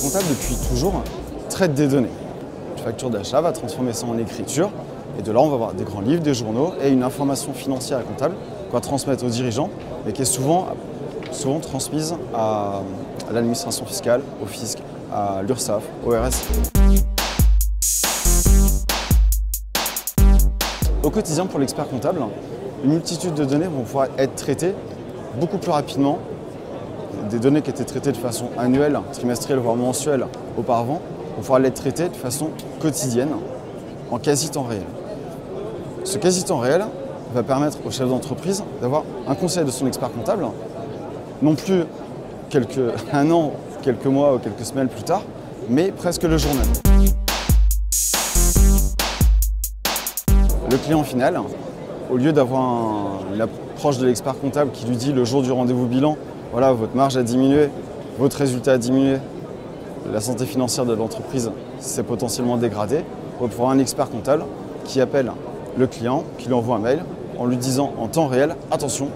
l'expert comptable, depuis toujours, traite des données. Une facture d'achat va transformer ça en écriture, et de là, on va avoir des grands livres, des journaux et une information financière et comptable qu'on va transmettre aux dirigeants, mais qui est souvent transmise à l'administration fiscale, au fisc, à l'URSSAF, au RSI. Au quotidien, pour l'expert comptable, une multitude de données vont pouvoir être traitées beaucoup plus rapidement. Des données qui étaient traitées de façon annuelle, trimestrielle, voire mensuelle auparavant, vont pouvoir être traitées de façon quotidienne, en quasi-temps réel. Ce quasi-temps réel va permettre au chef d'entreprise d'avoir un conseil de son expert comptable, non plus un an, quelques mois ou quelques semaines plus tard, mais presque le jour même. Le client final, au lieu d'avoir l'approche de l'expert comptable qui lui dit le jour du rendez-vous bilan, voilà, votre marge a diminué, votre résultat a diminué, la santé financière de l'entreprise s'est potentiellement dégradée, on va pouvoir un expert comptable qui appelle le client, qui lui envoie un mail en lui disant en temps réel, attention,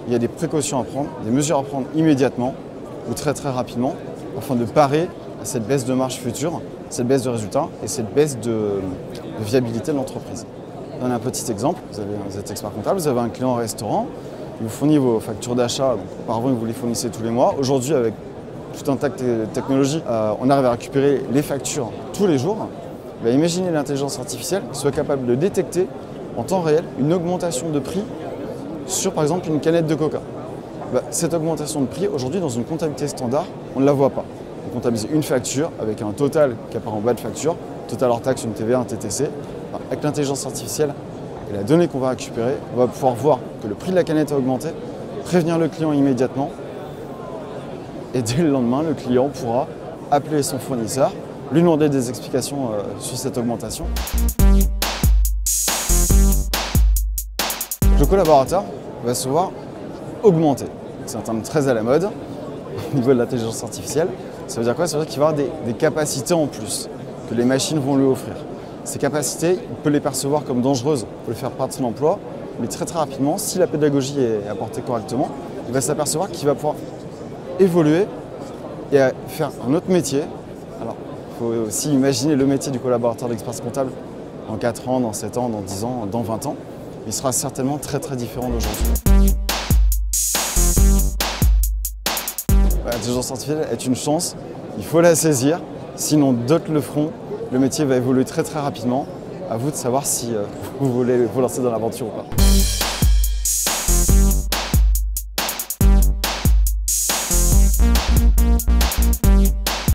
il y a des précautions à prendre, des mesures à prendre immédiatement ou très rapidement afin de parer à cette baisse de marge future, cette baisse de résultats et cette baisse de viabilité de l'entreprise. Je donne un petit exemple, vous êtes expert comptable, vous avez un client au restaurant, il vous fournit vos factures d'achat, auparavant vous les fournissez tous les mois. Aujourd'hui, avec tout un tas de technologies, on arrive à récupérer les factures tous les jours. Imaginez l'intelligence artificielle qui soit capable de détecter en temps réel une augmentation de prix sur par exemple une canette de coca. Cette augmentation de prix, aujourd'hui dans une comptabilité standard, on ne la voit pas. On comptabilise une facture avec un total qui apparaît en bas de facture, total hors taxe, une TVA, un TTC. Avec l'intelligence artificielle et la donnée qu'on va récupérer, on va pouvoir voir que le prix de la canette a augmenté, prévenir le client immédiatement et dès le lendemain, le client pourra appeler son fournisseur, lui demander des explications sur cette augmentation. Le collaborateur va se voir augmenter. C'est un terme très à la mode au niveau de l'intelligence artificielle. Ça veut dire quoi? Ça veut dire qu'il va avoir des capacités en plus que les machines vont lui offrir. Ces capacités, il peut les percevoir comme dangereuses pour les faire perdre son emploi, mais très rapidement, si la pédagogie est apportée correctement, il va s'apercevoir qu'il va pouvoir évoluer et faire un autre métier. Alors, il faut aussi imaginer le métier du collaborateur d'expert comptable dans 4 ans, dans 7 ans, dans 10 ans, dans 20 ans. Il sera certainement très différent d'aujourd'hui. L'intelligence artificielle est une chance, il faut la saisir, sinon d'autres le feront. Le métier va évoluer très rapidement. À vous de savoir si vous voulez vous lancer dans l'aventure ou pas.